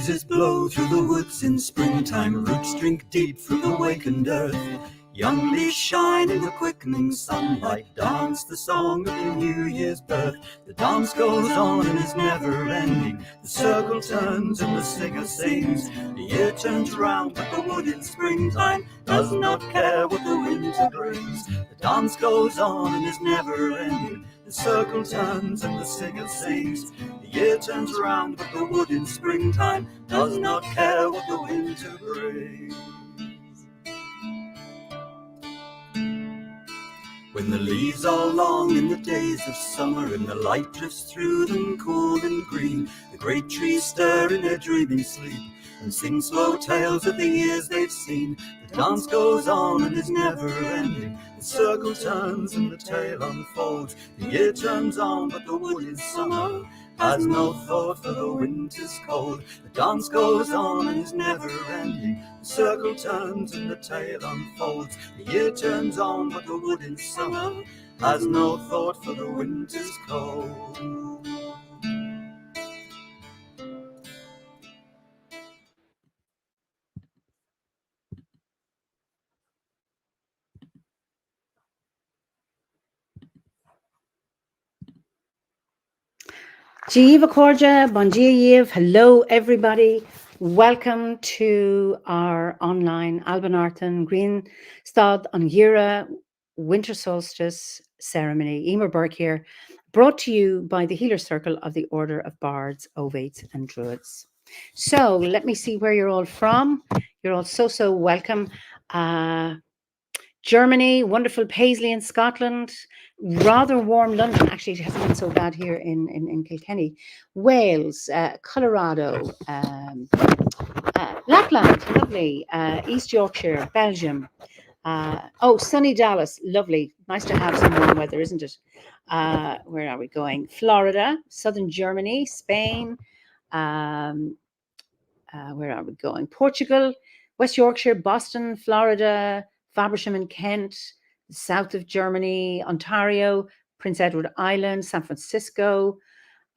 breezes blow through the woods in springtime, roots drink deep from the wakened earth. Young leaves shine in the quickening sunlight, dance the song of the New Year's birth. The dance goes on and is never ending, the circle turns and the singer sings. The year turns round but the wood in springtime does not care what the winter brings. The dance goes on and is never ending, the circle turns and the singer sings. The year turns round but the wood in springtime does not care what the winter brings. When the leaves are long in the days of summer and the light drifts through them cool and green, the great trees stir in their dreaming sleep and sing slow tales of the years they've seen. The dance goes on and is never ending, the circle turns and the tale unfolds. The year turns on but the wood in summer has no thought for the winter's cold. The dance goes on and is never ending, the circle turns and the tale unfolds. The year turns on but the wood in summer has no thought for the winter's cold. Jiva Korja, bon dia Yiv. Hello everybody. Welcome to our online Alban Arthan Grianstad on Gira Winter Solstice ceremony. Emer Burke here, brought to you by the Healer Circle of the Order of Bards, Ovates and Druids. So let me see where you're all from. You're all so welcome. Germany, wonderful Paisley in Scotland, rather warm London. Actually, it hasn't been so bad here in Kilkenny. Wales, Colorado, Lapland, lovely. East Yorkshire, Belgium. Sunny Dallas, lovely. Nice to have some warm weather, isn't it? Where are we going? Florida, southern Germany, Spain. Where are we going? Portugal, West Yorkshire, Boston, Florida, Faversham in Kent, south of Germany, Ontario, Prince Edward Island, San Francisco,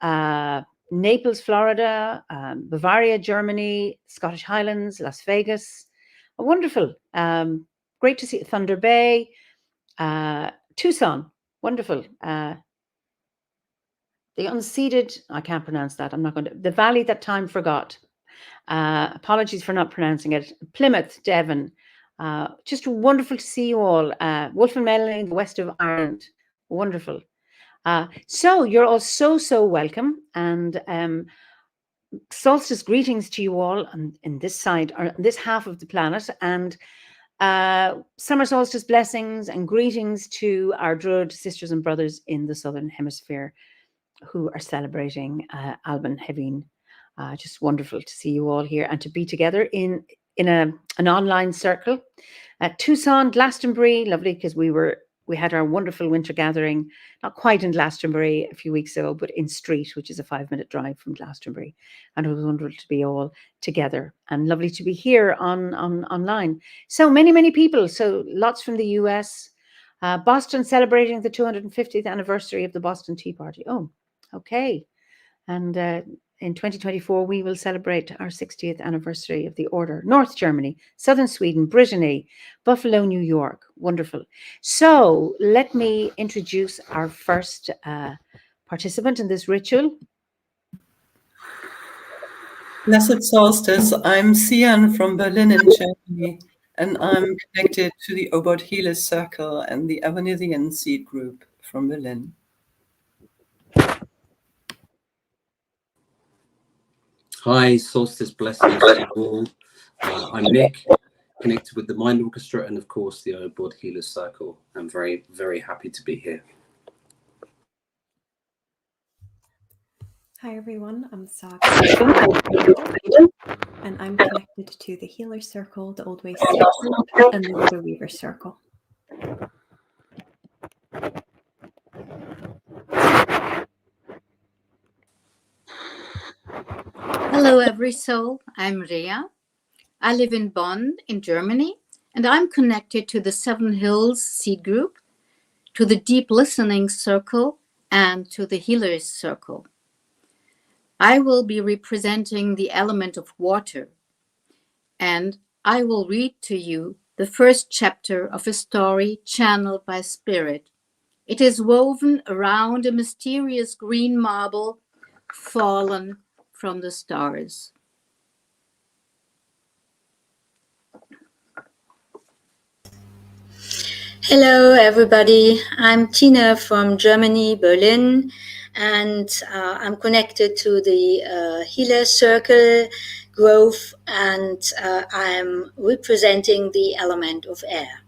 Naples, Florida, Bavaria, Germany, Scottish Highlands, Las Vegas. Wonderful. Great to see Thunder Bay, Tucson. Wonderful. The unceded, I can't pronounce that. I'm not going to. The valley that time forgot. Apologies for not pronouncing it. Plymouth, Devon. Just wonderful to see you all. Wolf and Melanie in the west of Ireland. Wonderful. So you're all so welcome. And solstice greetings to you all on this side, or this half of the planet. And summer solstice blessings and greetings to our Druid sisters and brothers in the Southern Hemisphere who are celebrating Alban Hevin. Just wonderful to see you all here and to be together in an online circle at Tucson, Glastonbury. Lovely, because we had our wonderful winter gathering, not quite in Glastonbury a few weeks ago, but in Street, which is a 5-minute drive from Glastonbury. And it was wonderful to be all together and lovely to be here online. So many people. So lots from the US, Boston celebrating the 250th anniversary of the Boston Tea Party. Oh, okay. And in 2024, we will celebrate our 60th anniversary of the Order. North Germany, Southern Sweden, Brittany, Buffalo, New York. Wonderful. So let me introduce our first participant in this ritual. Blessed Solstice, I'm Sian from Berlin in Germany, and I'm connected to the OBOD Healer Circle and the Avanithian Seed Group from Berlin. Hi, Solstice blessings to you all. I'm Nick, connected with the Mind Orchestra and, of course, the OBOD Healer Circle. I'm very happy to be here. Hi, everyone. I'm Saga, and I'm connected to the Healer Circle, the Old Way Seed Group, and the Widow Weaver Circle. Hello, every soul. I'm Rea. I live in Bonn, in Germany, and I'm connected to the Seven Hills Seed Group, to the Deep Listening Circle, and to the Healers Circle. I will be representing the element of water, and I will read to you the first chapter of a story channeled by Spirit. It is woven around a mysterious green marble fallen from the stars. Hello, everybody. I'm Tina from Germany, Berlin, and I'm connected to the Healer Circle Grove, and I'm representing the element of air.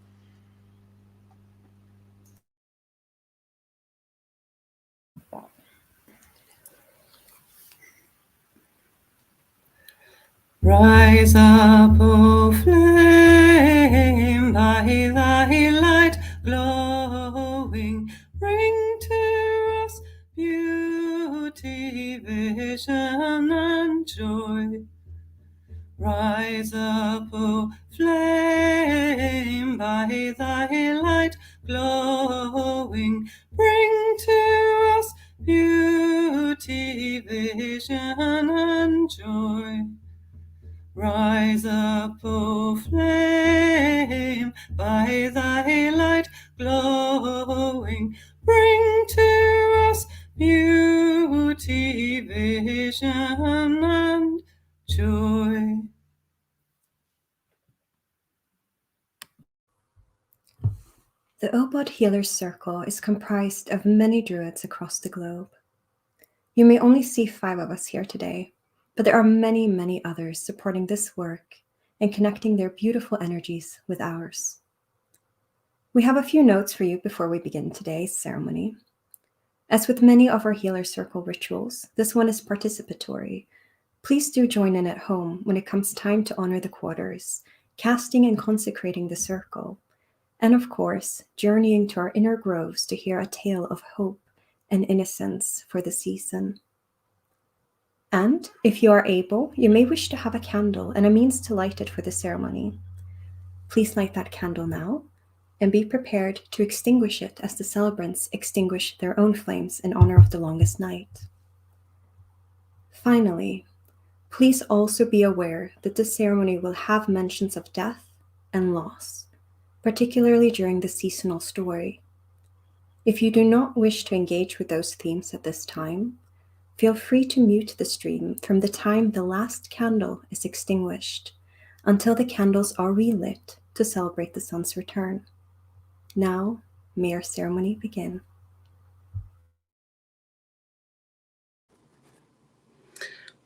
Rise up, O flame, by thy light glowing, bring to us beauty, vision, and joy. Rise up, O flame, by thy light glowing, bring to us beauty, vision, and joy. Rise up, O flame, by thy light glowing, bring to us beauty, vision, and joy. The OBOD Healer Circle is comprised of many druids across the globe. You may only see 5 of us here today, but there are many, many others supporting this work and connecting their beautiful energies with ours. We have a few notes for you before we begin today's ceremony. As with many of our Healer Circle rituals, this one is participatory. Please do join in at home when it comes time to honor the quarters, casting and consecrating the circle, and of course, journeying to our inner groves to hear a tale of hope and innocence for the season. And if you are able, you may wish to have a candle and a means to light it for the ceremony. Please light that candle now and be prepared to extinguish it as the celebrants extinguish their own flames in honor of the longest night. Finally, please also be aware that this ceremony will have mentions of death and loss, particularly during the seasonal story. If you do not wish to engage with those themes at this time, feel free to mute the stream from the time the last candle is extinguished until the candles are relit to celebrate the sun's return. Now, may our ceremony begin.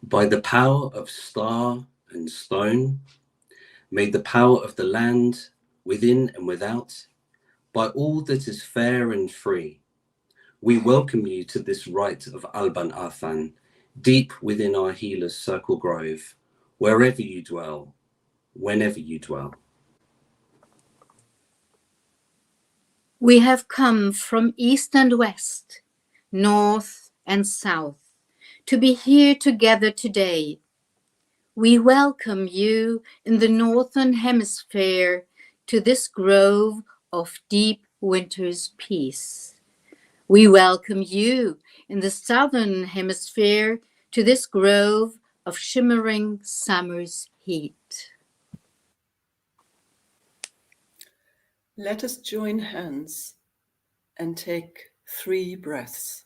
By the power of star and stone, may the power of the land, within and without, by all that is fair and free, we welcome you to this rite of Alban Arthan, deep within our Healer's Circle Grove, wherever you dwell, whenever you dwell. We have come from east and west, north and south, to be here together today. We welcome you in the northern hemisphere to this grove of deep winter's peace. We welcome you in the southern hemisphere to this grove of shimmering summer's heat. Let us join hands and take 3 breaths.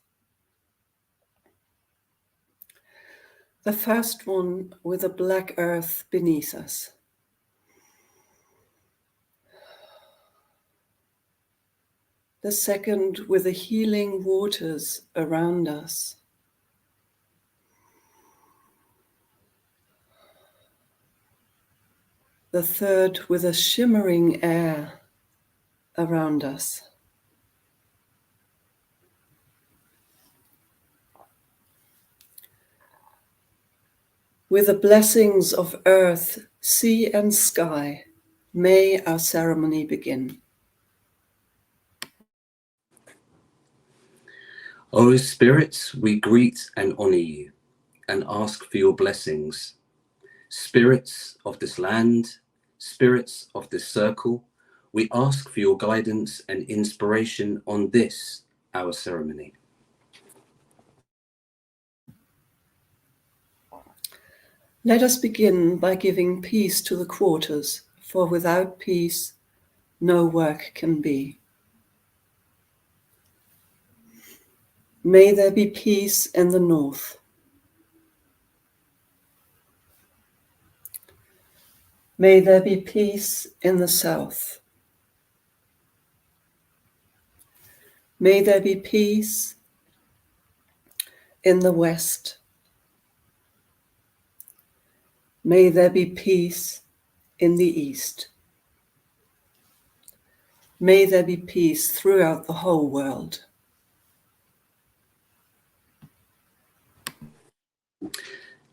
The first one with the black earth beneath us. The second with the healing waters around us. The third with a shimmering air around us. With the blessings of earth, sea, and sky, may our ceremony begin. O spirits, we greet and honor you and ask for your blessings. Spirits of this land, spirits of this circle, we ask for your guidance and inspiration on this, our ceremony. Let us begin by giving peace to the quarters, for without peace, no work can be. May there be peace in the north. May there be peace in the south. May there be peace in the west. May there be peace in the east. May there be peace throughout the whole world.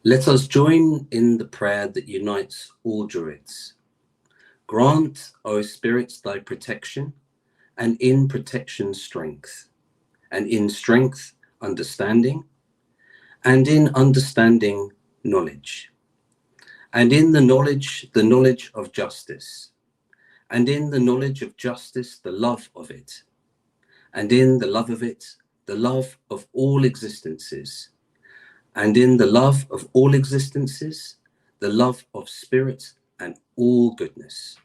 Let us join in the prayer that unites all Druids. Grant, O Spirit, thy protection, and in protection strength, and in strength understanding, and in understanding knowledge, and in the knowledge of justice, and in the knowledge of justice the love of it, and in the love of it the love of all existences, and in the love of all existences the love of spirit and all goodness.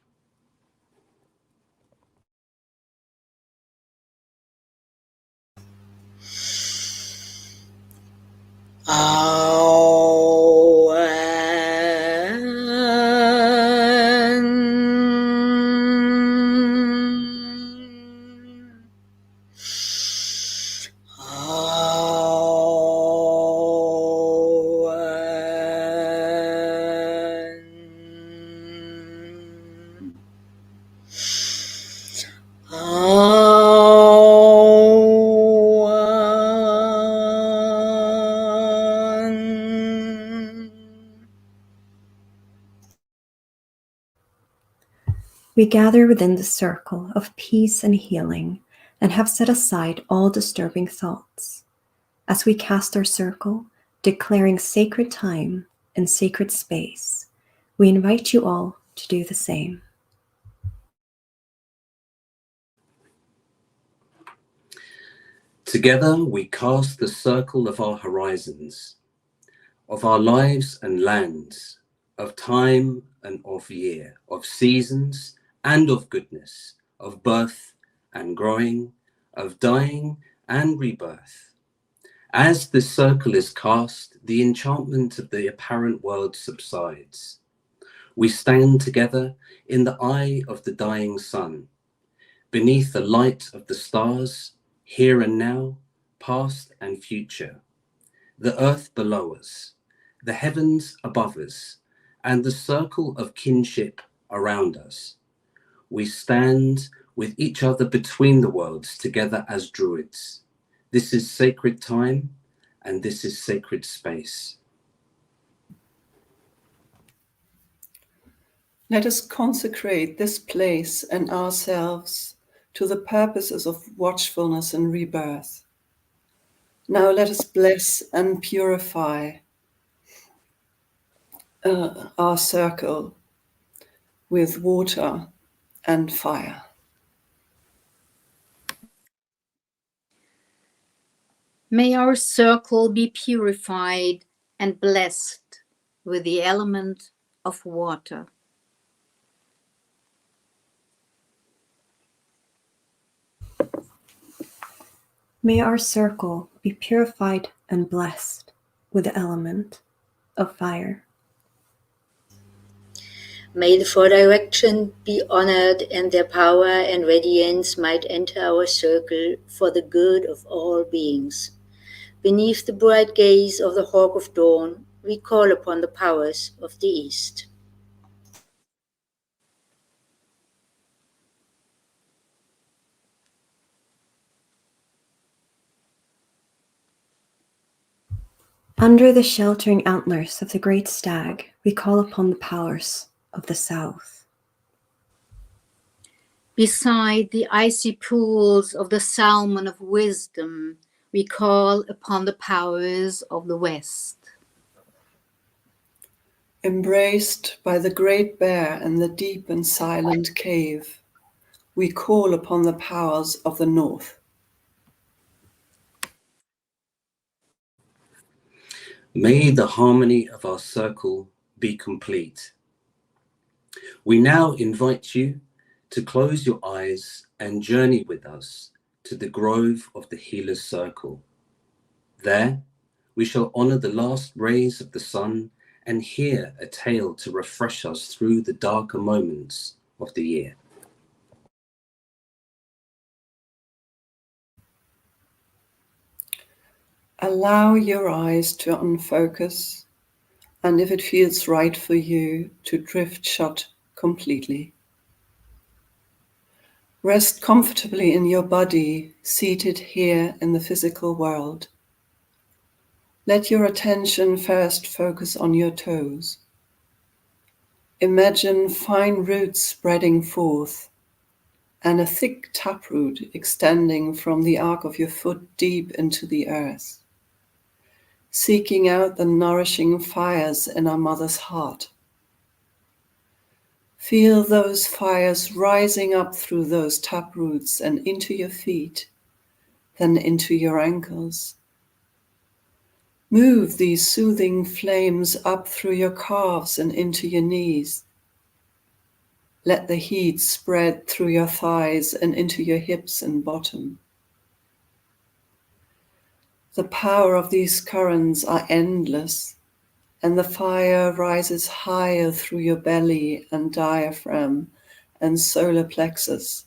We gather within the circle of peace and healing and have set aside all disturbing thoughts. As we cast our circle, declaring sacred time and sacred space, we invite you all to do the same. Together we cast the circle of our horizons, of our lives and lands, of time and of year, of seasons and of goodness, of birth and growing, of dying and rebirth. As the circle is cast, the enchantment of the apparent world subsides. We stand together in the eye of the dying sun, beneath the light of the stars, here and now, past and future, the earth below us, the heavens above us, and the circle of kinship around us. We stand with each other between the worlds together as Druids. This is sacred time, and this is sacred space. Let us consecrate this place and ourselves to the purposes of watchfulness and rebirth. Now let us bless and purify our circle with water and fire. May our circle be purified and blessed with the element of water. May our circle be purified and blessed with the element of fire. May the four directions be honored, and their power and radiance might enter our circle for the good of all beings. Beneath the bright gaze of the hawk of dawn, we call upon the powers of the east. Under the sheltering antlers of the great stag, we call upon the powers of the south. Beside the icy pools of the salmon of wisdom, we call upon the powers of the west. Embraced by the great bear and the deep and silent cave, we call upon the powers of the north. May the harmony of our circle be complete. We now invite you to close your eyes and journey with us to the grove of the Healer's Circle. There, we shall honour the last rays of the sun and hear a tale to refresh us through the darker moments of the year. Allow your eyes to unfocus, and if it feels right for you, to drift shut completely. Rest comfortably in your body, seated here in the physical world. Let your attention first focus on your toes. Imagine fine roots spreading forth, and a thick taproot extending from the arc of your foot deep into the earth, seeking out the nourishing fires in our mother's heart. Feel those fires rising up through those taproots and into your feet, then into your ankles. Move these soothing flames up through your calves and into your knees. Let the heat spread through your thighs and into your hips and bottom. The power of these currents are endless, and the fire rises higher through your belly and diaphragm and solar plexus,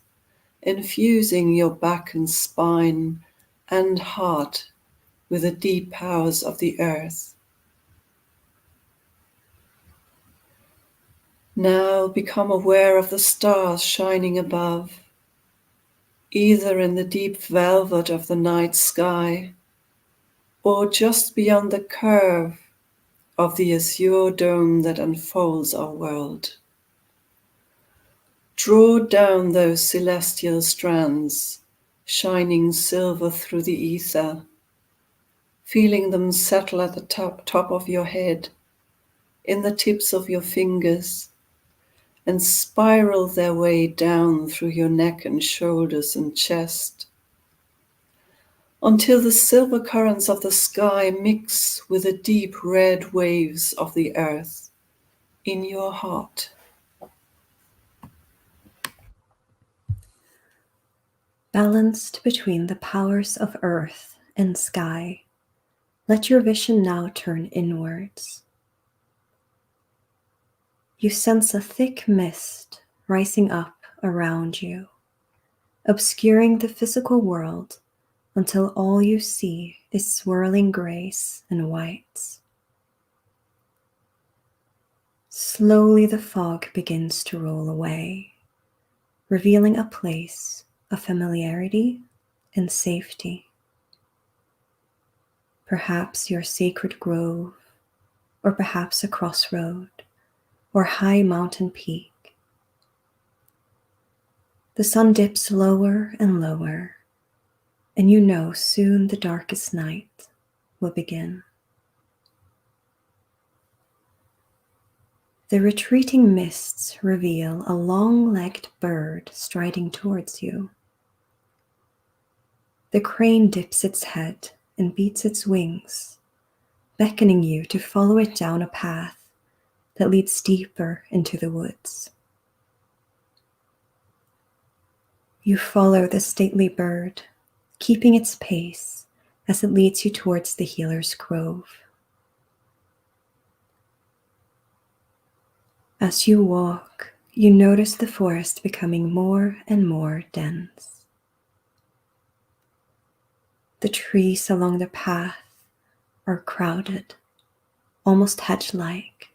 infusing your back and spine and heart with the deep powers of the earth. Now become aware of the stars shining above, either in the deep velvet of the night sky or just beyond the curve of the azure dome that unfolds our world. Draw down those celestial strands, shining silver through the ether, feeling them settle at the top of your head, in the tips of your fingers, and spiral their way down through your neck and shoulders and chest, until the silver currents of the sky mix with the deep red waves of the earth in your heart. Balanced between the powers of earth and sky, let your vision now turn inwards. You sense a thick mist rising up around you, obscuring the physical world until all you see is swirling grays and whites. Slowly the fog begins to roll away, revealing a place of familiarity and safety. Perhaps your sacred grove, or perhaps a crossroad, or high mountain peak. The sun dips lower and lower, and you know soon the darkest night will begin. The retreating mists reveal a long-legged bird striding towards you. The crane dips its head and beats its wings, beckoning you to follow it down a path that leads deeper into the woods. You follow the stately bird, keeping its pace as it leads you towards the Healer's Grove. As you walk, you notice the forest becoming more and more dense. The trees along the path are crowded, almost hedge-like.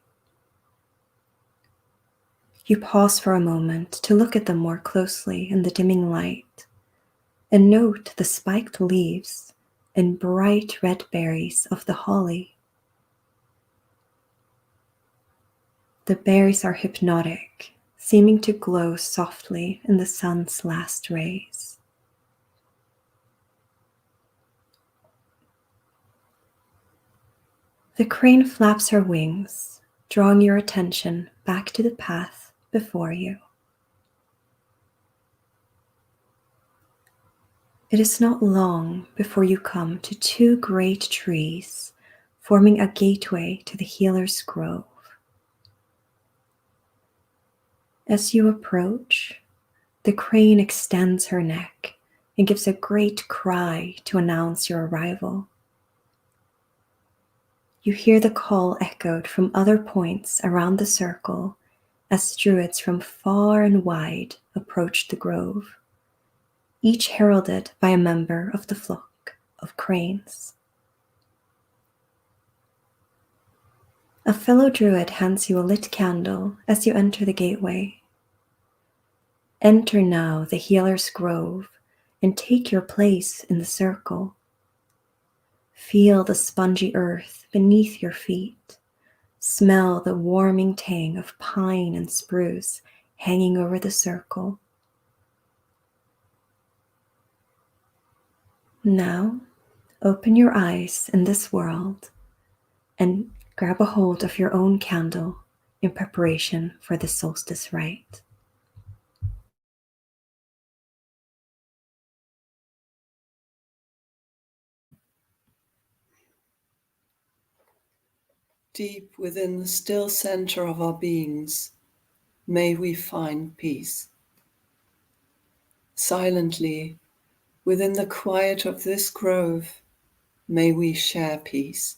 You pause for a moment to look at them more closely in the dimming light and note the spiked leaves and bright red berries of the holly. The berries are hypnotic, seeming to glow softly in the sun's last rays. The crane flaps her wings, drawing your attention back to the path before you. It is not long before you come to two great trees forming a gateway to the Healer's Grove. As you approach, the crane extends her neck and gives a great cry to announce your arrival. You hear the call echoed from other points around the circle as druids from far and wide approach the grove, each heralded by a member of the flock of cranes. A fellow druid hands you a lit candle as you enter the gateway. Enter now the healer's grove and take your place in the circle. Feel the spongy earth beneath your feet. Smell the warming tang of pine and spruce hanging over the circle. Now, open your eyes in this world and grab a hold of your own candle in preparation for the solstice rite. Deep within the still center of our beings, may we find peace. Silently, within the quiet of this grove, may we share peace.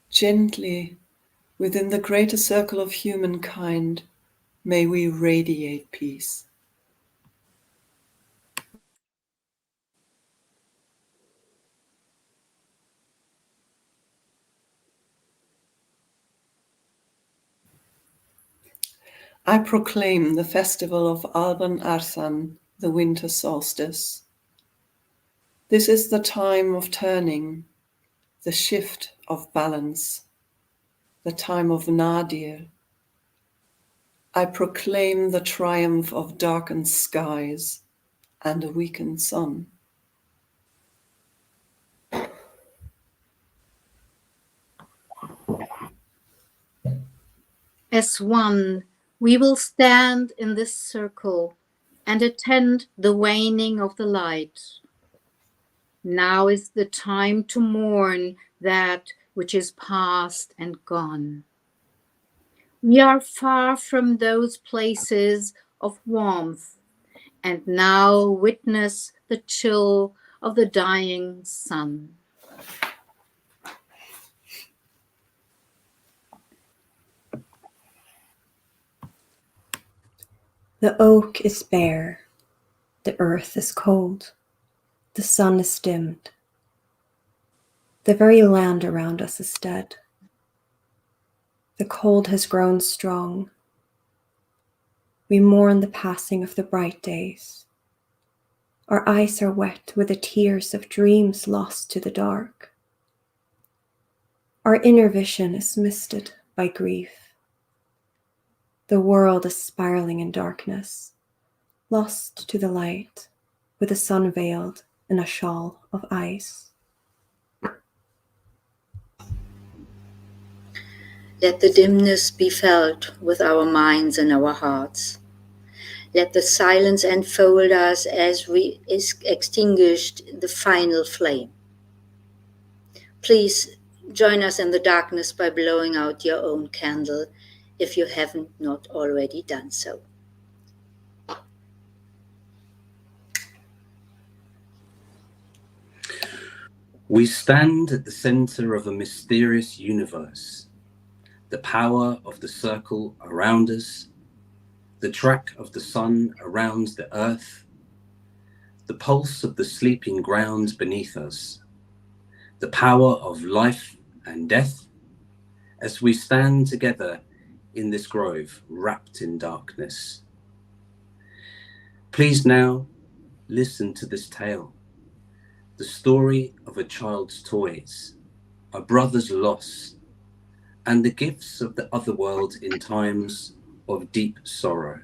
Gently, within the greater circle of humankind, may we radiate peace. I proclaim the festival of Alban Arthan, the winter solstice. This is the time of turning, the shift of balance, the time of nadir. I proclaim the triumph of darkened skies and a weakened sun. As one, we will stand in this circle and attend the waning of the light. Now is the time to mourn that which is past and gone. We are far from those places of warmth, and now witness the chill of the dying sun. The oak is bare, the earth is cold, the sun is dimmed. The very land around us is dead. The cold has grown strong. We mourn the passing of the bright days. Our eyes are wet with the tears of dreams lost to the dark. Our inner vision is misted by grief. The world is spiraling in darkness, lost to the light, with the sun veiled in a shawl of ice. Let the dimness be felt with our minds and our hearts. Let the silence enfold us as we extinguish the final flame. Please join us in the darkness by blowing out your own candle if you haven't not already done so. We stand at the center of a mysterious universe. The power of the circle around us, the track of the sun around the earth, the pulse of the sleeping ground beneath us, the power of life and death, as we stand together in this grove wrapped in darkness. Please now listen to this tale, the story of a child's toys, a brother's loss, and the gifts of the other world in times of deep sorrow.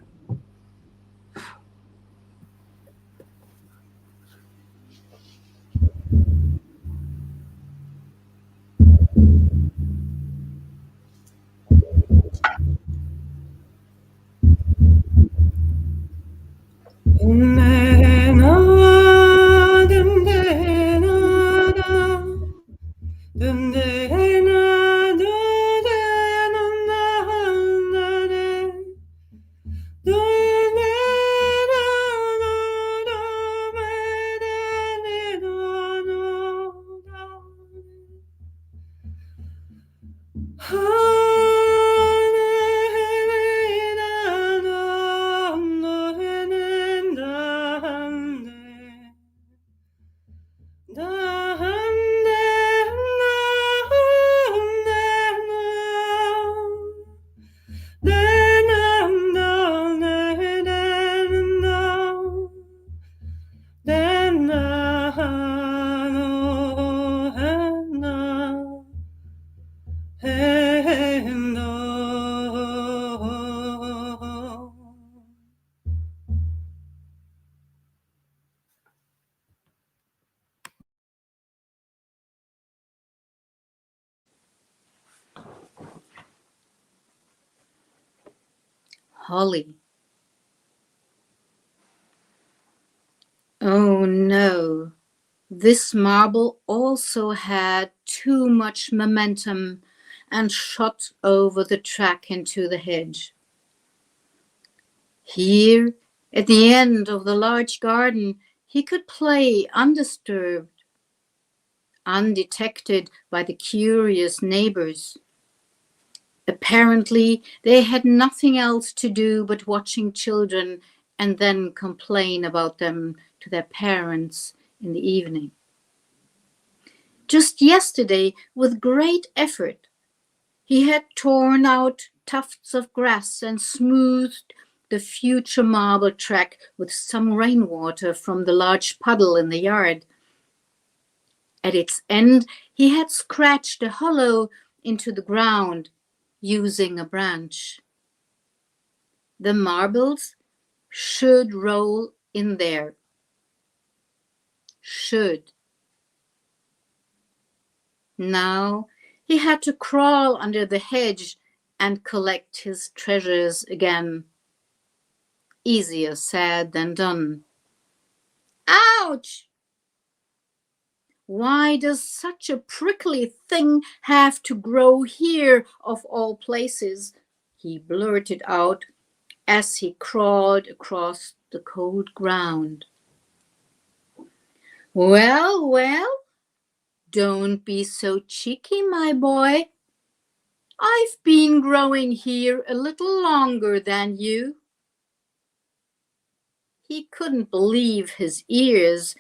Holly. Oh no, this marble also had too much momentum and shot over the track into the hedge. Here, at the end of the large garden, he could play undisturbed, undetected by the curious neighbors. Apparently, they had nothing else to do but watching children and then complain about them to their parents in the evening. Just yesterday, with great effort, he had torn out tufts of grass and smoothed the future marble track with some rainwater from the large puddle in the yard. At its end, he had scratched a hollow into the ground using a branch. The marbles should roll in there. Should. Now he had to crawl under the hedge and collect his treasures again. Easier said than done. Ouch! Why does such a prickly thing have to grow here of all places? He blurted out as he crawled across the cold ground. Well, well, don't be so cheeky, my boy. I've been growing here a little longer than you. He couldn't believe his ears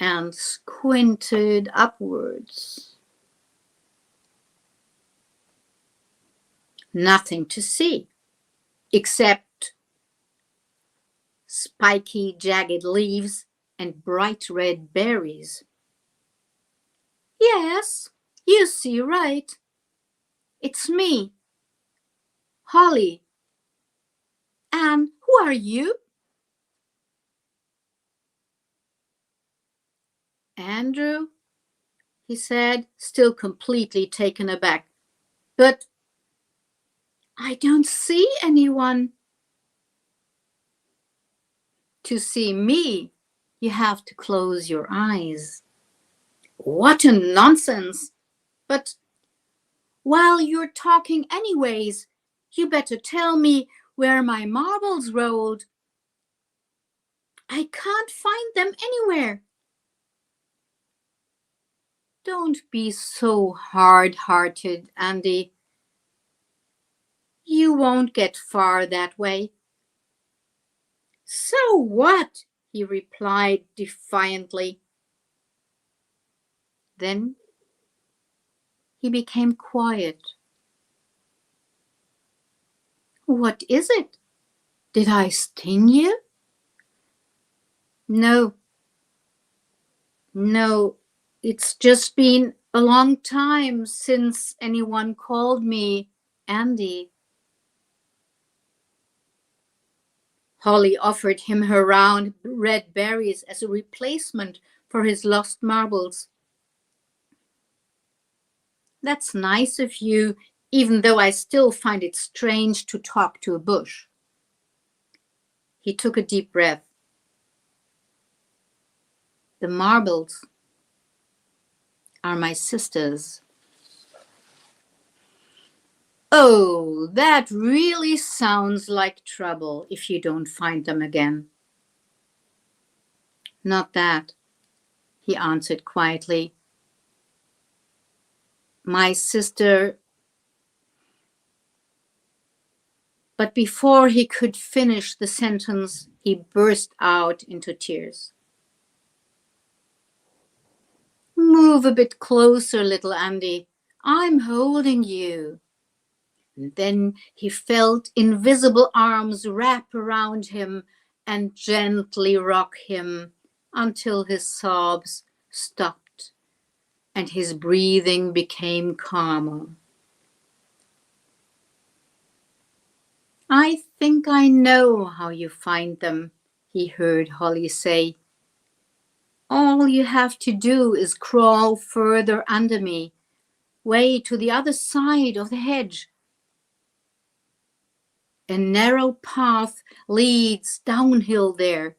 and squinted upwards. Nothing to see, except spiky, jagged leaves and bright red berries. Yes, you see right. It's me, Holly. And who are you? Andrew, he said, still completely taken aback. But I don't see anyone. To see me, you have to close your eyes. What a nonsense! But while you're talking anyways, you better tell me where my marbles rolled. I can't find them anywhere. Don't be so hard-hearted, Andy. You won't get far that way. So what? He replied defiantly. Then he became quiet. What is it? Did I sting you? No, it's just been a long time since anyone called me Andy. Holly offered him her round red berries as a replacement for his lost marbles. That's nice of you, even though I still find it strange to talk to a bush. He took a deep breath. The marbles are my sister's. Oh, that really sounds like trouble if you don't find them again. Not that, he answered quietly. My sister But before he could finish the sentence, he burst out into tears. Move a bit closer, little Andy. I'm holding you. And then he felt invisible arms wrap around him and gently rock him until his sobs stopped and his breathing became calmer. I think I know how you find them, he heard Holly say. All you have to do is crawl further under me, way to the other side of the hedge. A narrow path leads downhill there.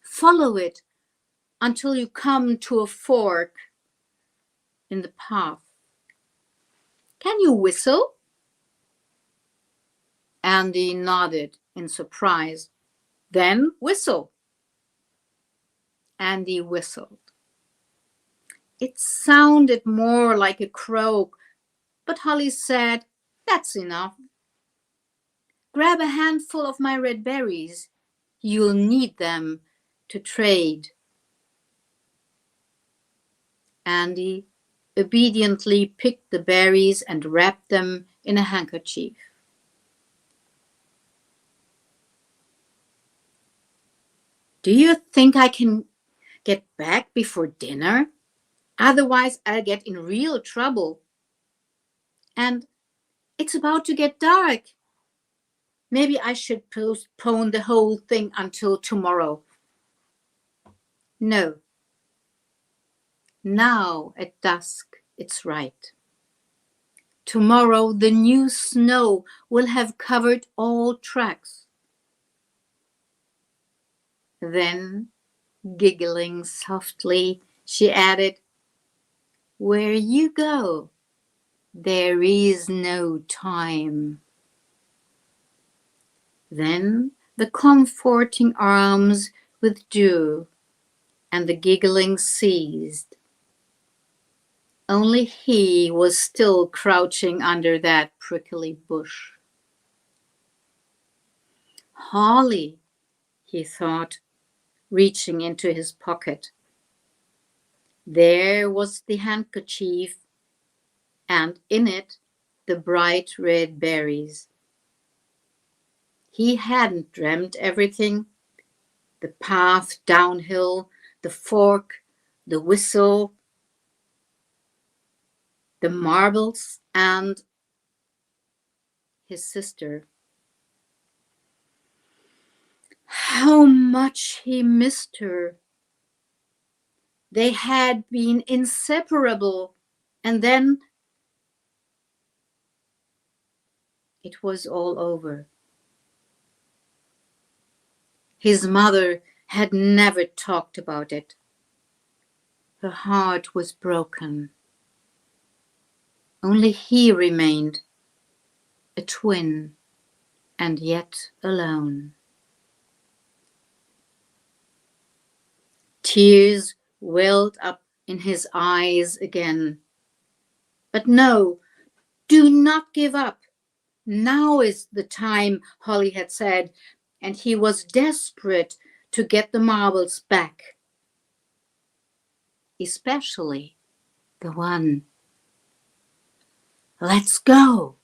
Follow it until you come to a fork in the path. Can you whistle? Andy nodded in surprise. Then whistle. Andy whistled. It sounded more like a croak, but Holly said, That's enough. Grab a handful of my red berries. You'll need them to trade. Andy obediently picked the berries and wrapped them in a handkerchief. Do you think I can get back before dinner? Otherwise, I'll get in real trouble. And it's about to get dark. Maybe I should postpone the whole thing until tomorrow. No. Now at dusk, it's right. Tomorrow, the new snow will have covered all tracks. Then, giggling softly, she added, Where you go, there is no time. Then the comforting arms withdrew and the giggling ceased. Only he was still crouching under that prickly bush. Holly, he thought, reaching into his pocket. There was the handkerchief, and in it the bright red berries. He hadn't dreamt everything. The path downhill, the fork, the whistle, the marbles, and his sister. How much he missed her. They had been inseparable, and then it was all over. His mother had never talked about it. Her heart was broken. Only he remained, a twin, and yet alone. Tears welled up in his eyes again. But no, do not give up. Now is the time, Holly had said, and he was desperate to get the marbles back. Especially the one. Let's go.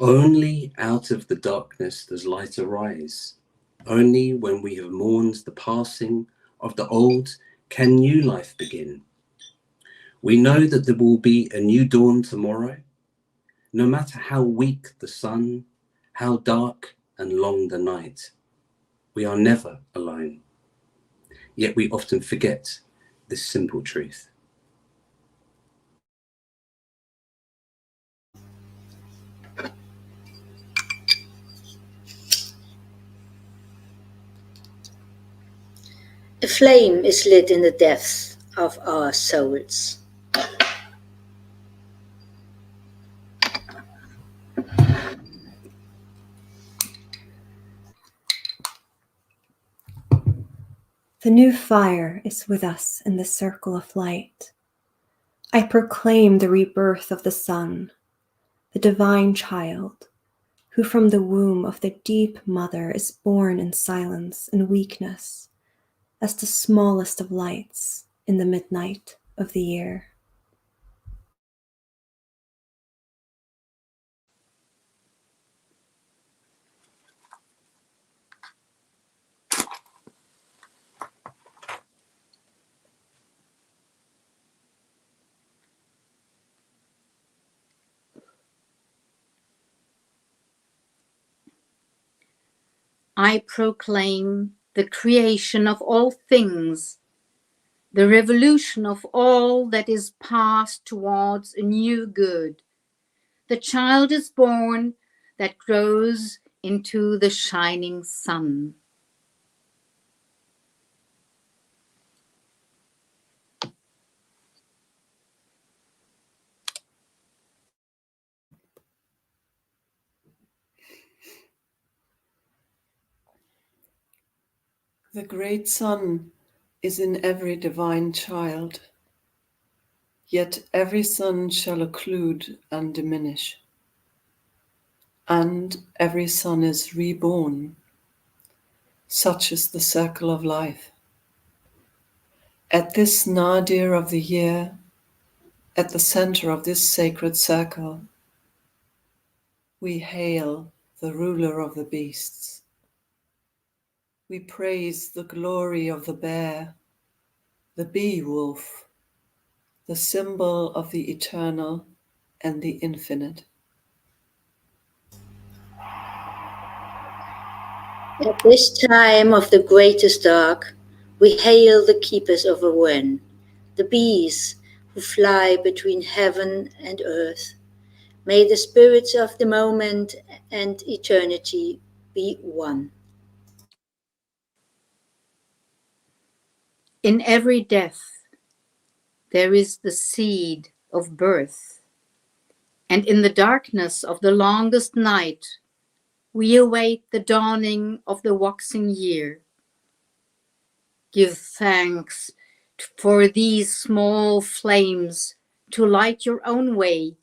Only out of the darkness does light arise. Only when we have mourned the passing of the old can new life begin. We know that there will be a new dawn tomorrow, no matter how weak the sun, how dark and long the night. We are never alone. Yet we often forget this simple truth. A flame is lit in the depths of our souls. The new fire is with us in the circle of light. I proclaim the rebirth of the Son, the divine child, who from the womb of the deep mother is born in silence and weakness, as the smallest of lights in the midnight of the year. I proclaim the creation of all things, the revolution of all that is passed towards a new good. The child is born that grows into the shining sun. The great sun is in every divine child, yet every sun shall occlude and diminish, and every sun is reborn. Such is the circle of life. At this nadir of the year, at the center of this sacred circle, we hail the ruler of the beasts. We praise the glory of the bear, the bee-wolf, the symbol of the eternal and the infinite. At this time of the greatest dark, we hail the keepers of Awen, the bees who fly between heaven and earth. May the spirits of the moment and eternity be one. In every death, there is the seed of birth, and in the darkness of the longest night, we await the dawning of the waxing year. Give thanks for these small flames to light your own way.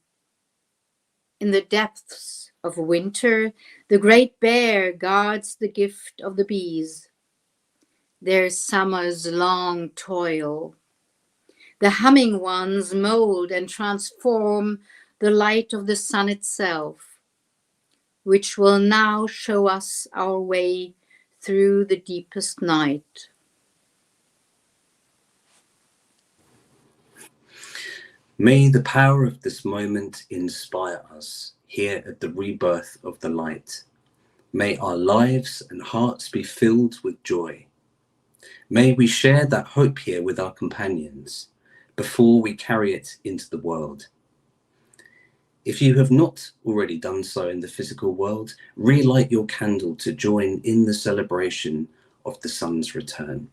In the depths of winter, the great bear guards the gift of the bees, their summer's long toil. The humming ones mold and transform the light of the sun itself, which will now show us our way through the deepest night. May the power of this moment inspire us here at the rebirth of the light. May our lives and hearts be filled with joy. May we share that hope here with our companions before we carry it into the world. If you have not already done so in the physical world, relight your candle to join in the celebration of the sun's return.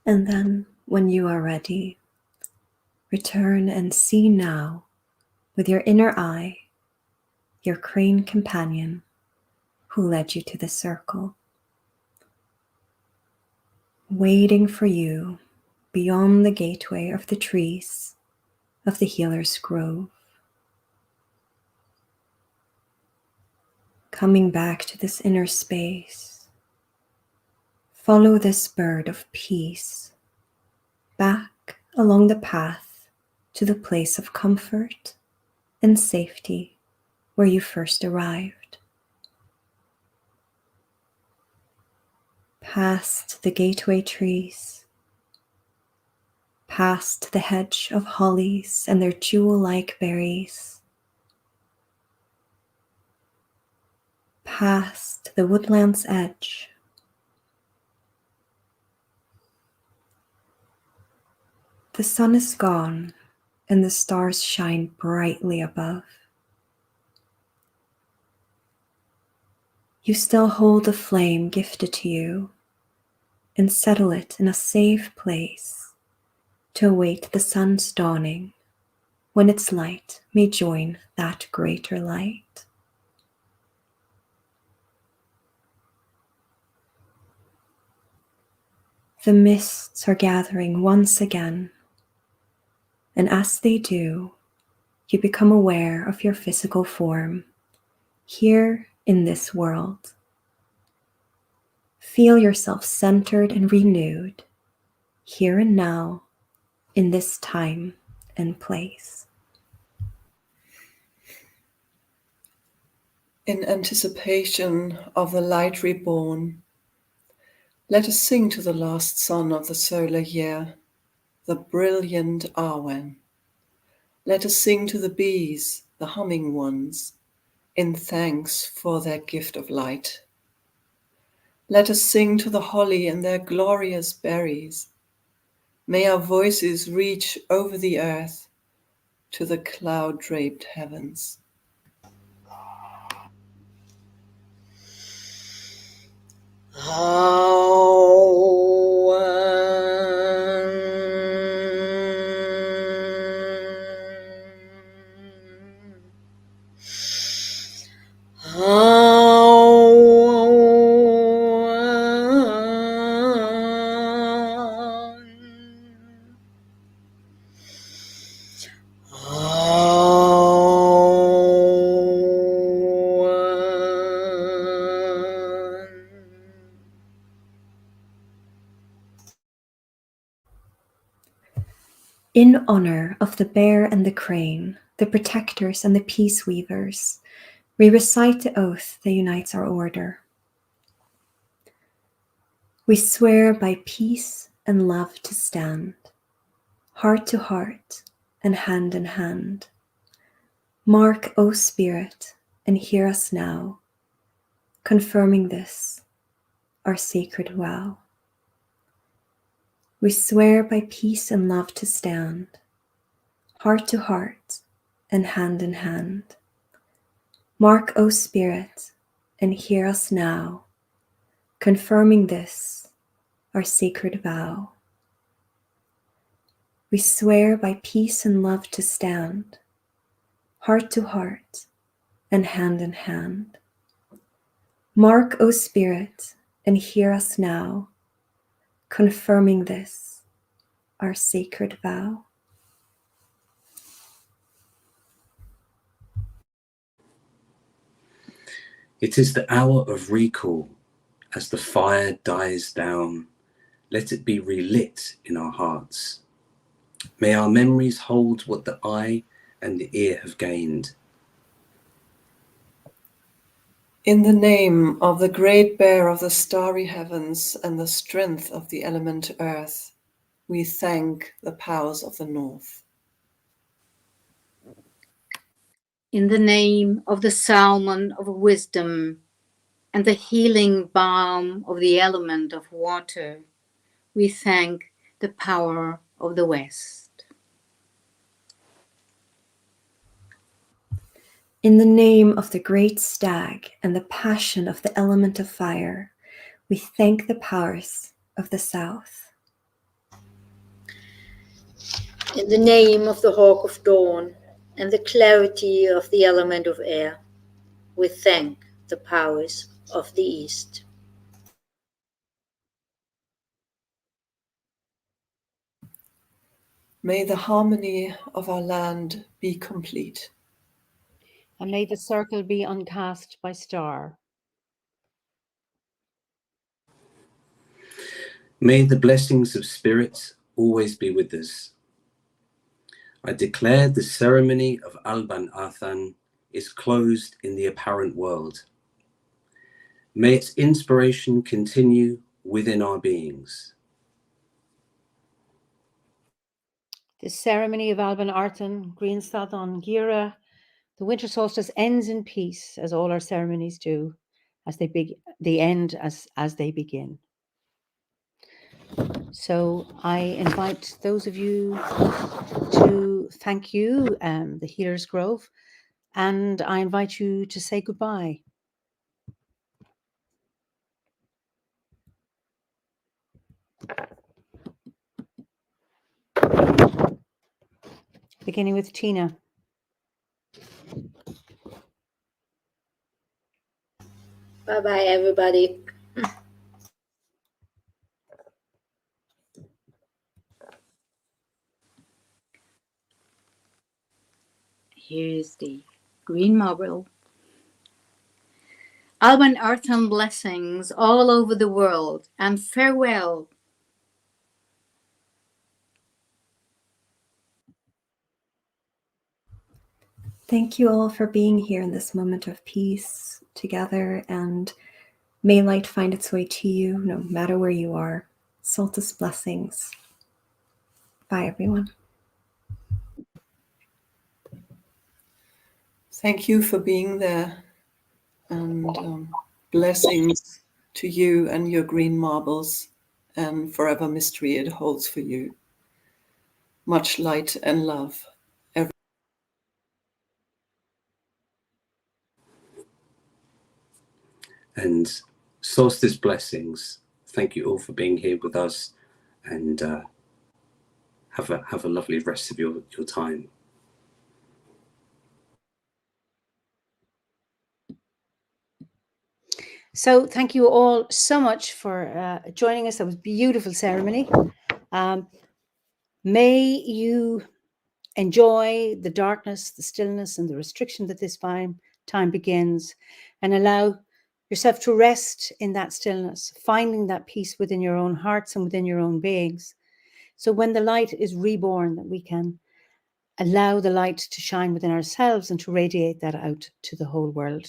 And then, when you are ready, return and see now, with your inner eye, your crane companion who led you to the circle, waiting for you beyond the gateway of the trees of the Healer's Grove. Coming back to this inner space, follow this bird of peace back along the path to the place of comfort and safety where you first arrived. Past the gateway trees, past the hedge of hollies and their jewel-like berries, past the woodland's edge, the sun is gone and the stars shine brightly above. You still hold the flame gifted to you and settle it in a safe place to await the sun's dawning, when its light may join that greater light. The mists are gathering once again, and as they do, you become aware of your physical form here in this world. Feel yourself centered and renewed here and now in this time and place. In anticipation of the light reborn, let us sing to the last son of the solar year, the brilliant Arwen. Let us sing to the bees, the humming ones, in thanks for their gift of light. Let us sing to the holly and their glorious berries. May our voices reach over the earth to the cloud-draped heavens. In honor of the bear and the crane, the protectors and the peace weavers, we recite the oath that unites our order. We swear by peace and love to stand, heart to heart and hand in hand. Mark, O Spirit, and hear us now, confirming this, our sacred vow. We swear by peace and love to stand, heart to heart and hand in hand. Mark, O Spirit, and hear us now, confirming this, our sacred vow. We swear by peace and love to stand, heart to heart and hand in hand. Mark, O Spirit, and hear us now, confirming this, our sacred vow. It is the hour of recall. As the fire dies down, let it be relit in our hearts. May our memories hold what the eye and the ear have gained. In the name of the great bear of the starry heavens and the strength of the element earth, we thank the powers of the north. In the name of the salmon of wisdom and the healing balm of the element of water, we thank the power of the West. In the name of the great stag and the passion of the element of fire, we thank the powers of the South. In the name of the hawk of dawn and the clarity of the element of air, we thank the powers of the East. May the harmony of our land be complete. And may the circle be uncast by star. May the blessings of spirit always be with us. I declare the ceremony of Alban Arthan is closed in the apparent world. May its inspiration continue within our beings. The ceremony of Alban Arthan, Grianstad on Gheimhridh, the winter solstice ends in peace, as all our ceremonies do, as they end as they begin. So I invite those of you to thank you, the Healer's Grove, and I invite you to say goodbye. Beginning with Tina. Bye-bye, everybody. Here is the green marble. Alban Arthan blessings all over the world, and farewell. Thank you all for being here in this moment of peace together, and may light find its way to you no matter where you are. Solstice blessings. Bye, everyone. Thank you for being there, and blessings to you and your green marbles and forever mystery it holds for you. Much light and love. And solstice blessings. Thank you all for being here with us, and have a lovely rest of your time. So thank you all so much for joining us. That was a beautiful ceremony. May you enjoy the darkness, the stillness, and the restriction that this time begins, and allow yourself to rest in that stillness, finding that peace within your own hearts and within your own beings. So when the light is reborn, that we can allow the light to shine within ourselves and to radiate that out to the whole world.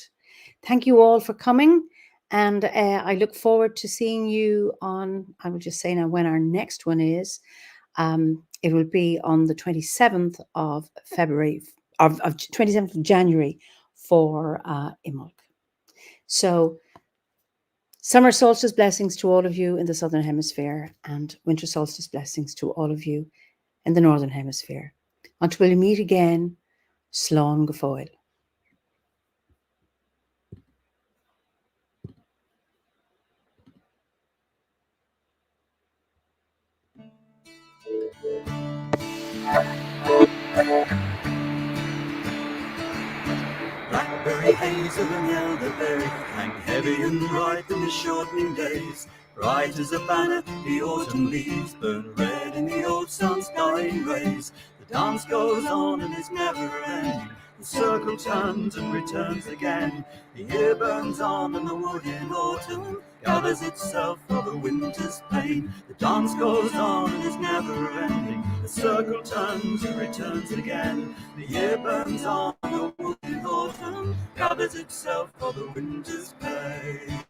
Thank you all for coming. And I look forward to seeing you on, I will just say now when our next one is. It will be on the 27th of February, of 27th of January for Imbolc. So summer solstice blessings to all of you in the Southern Hemisphere, and winter solstice blessings to all of you in the Northern Hemisphere. Until we meet again, Slán go fóill. Blackberry, hazel and elderberry hang heavy and ripe in the shortening days. Bright as a banner, the autumn leaves burn red in the old sun's dying rays. The dance goes on and is never ending. The circle turns and returns again. The year burns on and the wood in autumn gathers itself for the winter's pain. The dance goes on and is never ending. The circle turns and returns again. The year burns on and the wood in autumn gathers itself for the winter's pain.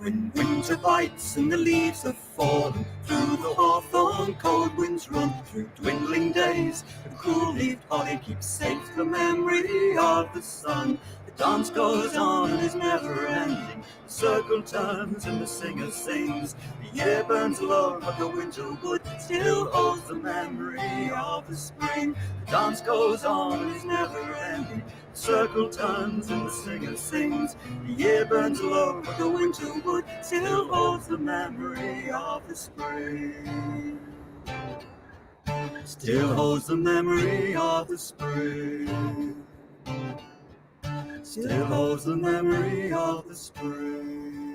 When winter bites and the leaves have fallen, through the hawthorn cold winds run, through dwindling days the cool-leaved holly keeps safe the memory of the sun. The dance goes on and is never ending, the circle turns and the singer sings. The year burns low but the winter wood still holds the memory of the spring. The dance goes on and is never ending, the circle turns and the singer sings. The year burns low but the winter wood still holds the memory of the spring. Still holds the memory of the spring. Still holds the memory of the spring.